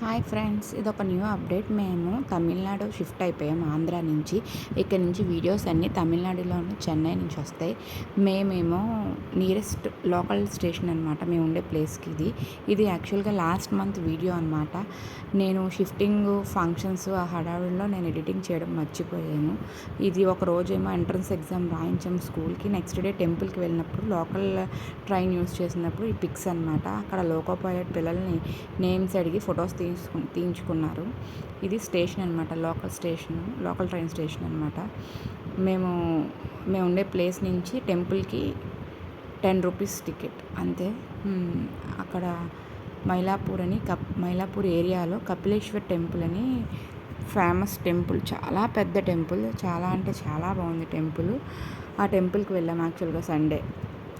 Hi friends, ఇదొక new update. మేము Tamil Nadu shift అయిపోయాం ఆంధ్ర నుంచి. ఇక్కడ నుంచి వీడియోస్ అన్నీ తమిళనాడులోని చెన్నై నుంచి వస్తాయి. మేమేమో నియరెస్ట్ లోకల్ స్టేషన్ అనమాట, మేము ఉండే ప్లేస్కి. ఇది యాక్చువల్గా లాస్ట్ మంత్ వీడియో అనమాట. నేను షిఫ్టింగ్ ఫంక్షన్స్ ఆ హడావిడిలో నేను ఎడిటింగ్ చేయడం మర్చిపోయాను. ఇది ఒక రోజేమో ఎంట్రన్స్ ఎగ్జామ్ రాయించాం స్కూల్కి. నెక్స్ట్ డే టెంపుల్కి వెళ్ళినప్పుడు లోకల్ ట్రైన్ యూస్ చేసినప్పుడు ఈ పిక్స్ అనమాట. అక్కడ లోకో పైలట్ పిల్లల్ని నేమ్స్ అడిగి ఫొటోస్ తీయించుకున్నారు. ఇది స్టేషన్ అనమాట, లోకల్ ట్రైన్ స్టేషన్ అనమాట. మేము ఉండే ప్లేస్ నుంచి టెంపుల్కి 10 రూపీస్ టికెట్ అంతే. అక్కడ మైలాపూర్ ఏరియాలో కపిలేశ్వర్ టెంపుల్ అని ఫేమస్ టెంపుల్, చాలా పెద్ద టెంపుల్, చాలా అంటే చాలా బాగుంది టెంపుల్. ఆ టెంపుల్కి వెళ్ళాము యాక్చువల్గా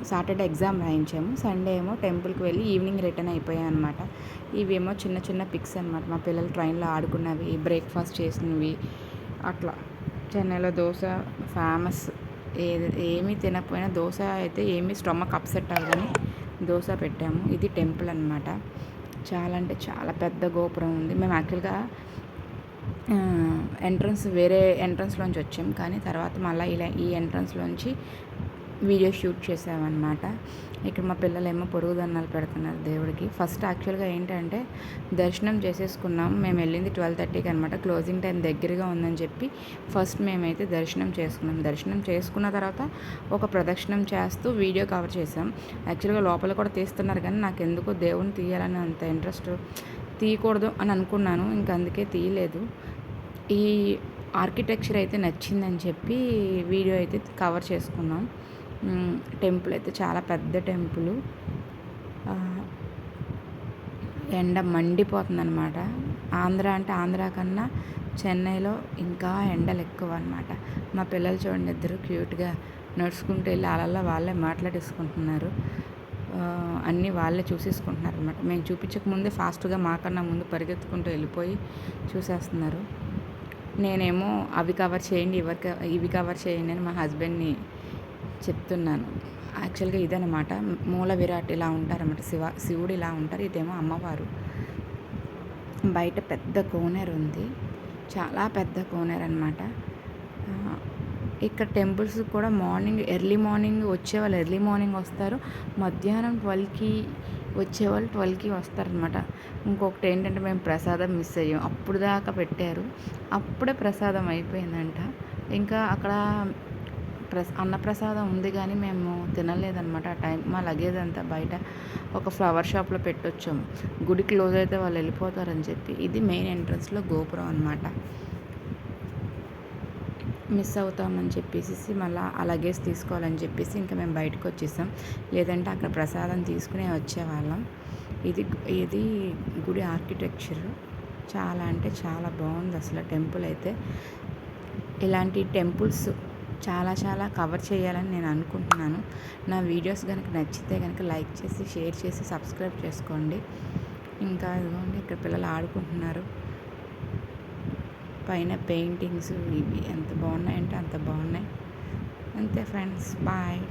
సాటర్డే ఎగ్జామ్ రాయించాము. సండే ఏమో టెంపుల్కి వెళ్ళి ఈవినింగ్ రిటర్న్ అయిపోయాం అనమాట. ఇవేమో చిన్న చిన్న పిక్స్ అనమాట, మా పిల్లలు ట్రైన్లో ఆడుకున్నవి, బ్రేక్ఫాస్ట్ చేసినవి. అట్లా చెన్నైలో దోశ ఫేమస్. ఏమీ తినకపోయినా దోశ అయితే ఏమీ స్టమక్ అప్సెట్ అవ్వదని దోశ పెట్టాము. ఇది టెంపుల్ అనమాట. చాలా అంటే చాలా పెద్ద గోపురం ఉంది. మేము యాక్చువల్గా వేరే ఎంట్రన్స్లోంచి వచ్చాం, కానీ తర్వాత మళ్ళీ ఇలా ఈ ఎంట్రన్స్లోంచి వీడియో షూట్ చేసామన్నమాట. ఇక్కడ మా పిల్లలేమో పొరుగు దండాలు పెడుతున్నారు దేవుడికి. ఫస్ట్ యాక్చువల్గా ఏంటంటే దర్శనం చేసేసుకున్నాం. మేము వెళ్ళింది 12:30కి అనమాట. క్లోజింగ్ టైం దగ్గరగా ఉందని చెప్పి ఫస్ట్ మేమైతే దర్శనం చేసుకున్నాం. దర్శనం చేసుకున్న తర్వాత ఒక ప్రదక్షిణం చేస్తూ వీడియో కవర్ చేసాం. యాక్చువల్గా లోపల కూడా తీస్తున్నారు, కానీ నాకు ఎందుకో దేవుని తీయాలని అంత ఇంట్రెస్ట్, తీయకూడదు అని అనుకున్నాను, ఇంకా అందుకే తీయలేదు. ఈ ఆర్కిటెక్చర్ అయితే నచ్చిందని చెప్పి వీడియో అయితే కవర్ చేసుకున్నాం. టెంపుల్ అయితే చాలా పెద్ద టెంపుల్. ఎండ మండిపోతుంది అనమాట. ఆంధ్ర కన్నా చెన్నైలో ఇంకా ఎండలు ఎక్కువ అనమాట. మా పిల్లలు చూడండి, ఇద్దరు క్యూట్గా నడుచుకుంటూ వెళ్ళి అలా వాళ్ళే మాట్లాడేసుకుంటున్నారు. అన్నీ వాళ్ళే చూసేసుకుంటున్నారు అనమాట. మేము చూపించకముందే ఫాస్ట్గా మాకన్నా ముందు పరిగెత్తుకుంటూ వెళ్ళిపోయి చూసేస్తున్నారు. నేనేమో అవి కవర్ చేయండి, ఇవి కవర్ చేయండి అని మా హస్బెండ్ని చెప్తున్నాను. యాక్చువల్గా ఇదనమాట మూల విరాట్, ఇలా ఉంటారన్నమాట. శివుడు ఇలా ఉంటారు, ఇదేమో అమ్మవారు. బయట పెద్ద కోనేరు ఉంది, చాలా పెద్ద కోనేరు అనమాట. ఇక్కడ టెంపుల్స్ కూడా ఎర్లీ మార్నింగ్ వచ్చేవాళ్ళు ఎర్లీ మార్నింగ్ వస్తారు, మధ్యాహ్నం 12కి వచ్చేవాళ్ళు 12కి వస్తారనమాట. ఇంకొకటి ఏంటంటే మేము ప్రసాదం మిస్ అయ్యాం. అప్పుడు దాకా పెట్టారు, అప్పుడే ప్రసాదం అయిపోయిందంట. ఇంకా అక్కడ అన్నప్రసాదం ఉంది, కానీ మేము తినలేదన్నమాట ఆ టైం. మా లగేజ్ అంతా బయట ఒక ఫ్లవర్ షాప్లో పెట్టొచ్చాము. గుడి క్లోజ్ అయితే వాళ్ళు వెళ్ళిపోతారని చెప్పి. ఇది మెయిన్ ఎంట్రన్స్లో గోపురం అనమాట. మిస్ అవుతామని చెప్పేసి మళ్ళీ ఆ లగేజ్ తీసుకోవాలని చెప్పేసి ఇంకా మేము బయటకు వచ్చేసాం. లేదంటే అక్కడ ప్రసాదం తీసుకునే వచ్చేవాళ్ళం. ఇది గుడి ఆర్కిటెక్చర్ చాలా అంటే చాలా బాగుంది అసలు టెంపుల్ అయితే. ఇలాంటి టెంపుల్స్ చాలా కవర్ చేయాలని నేను అనుకుంటున్నాను. నా వీడియోస్ కనుక నచ్చితే కనుక లైక్ చేసి, షేర్ చేసి, సబ్స్క్రైబ్ చేసుకోండి. ఇంకా ఇదిగోండి, ఇక్కడ పిల్లలు ఆడుకుంటున్నారు. పైన పెయింటింగ్స్ ఇవి ఎంత బాగున్నాయంటే అంత బాగున్నాయి. అంతే ఫ్రెండ్స్, బాయ్.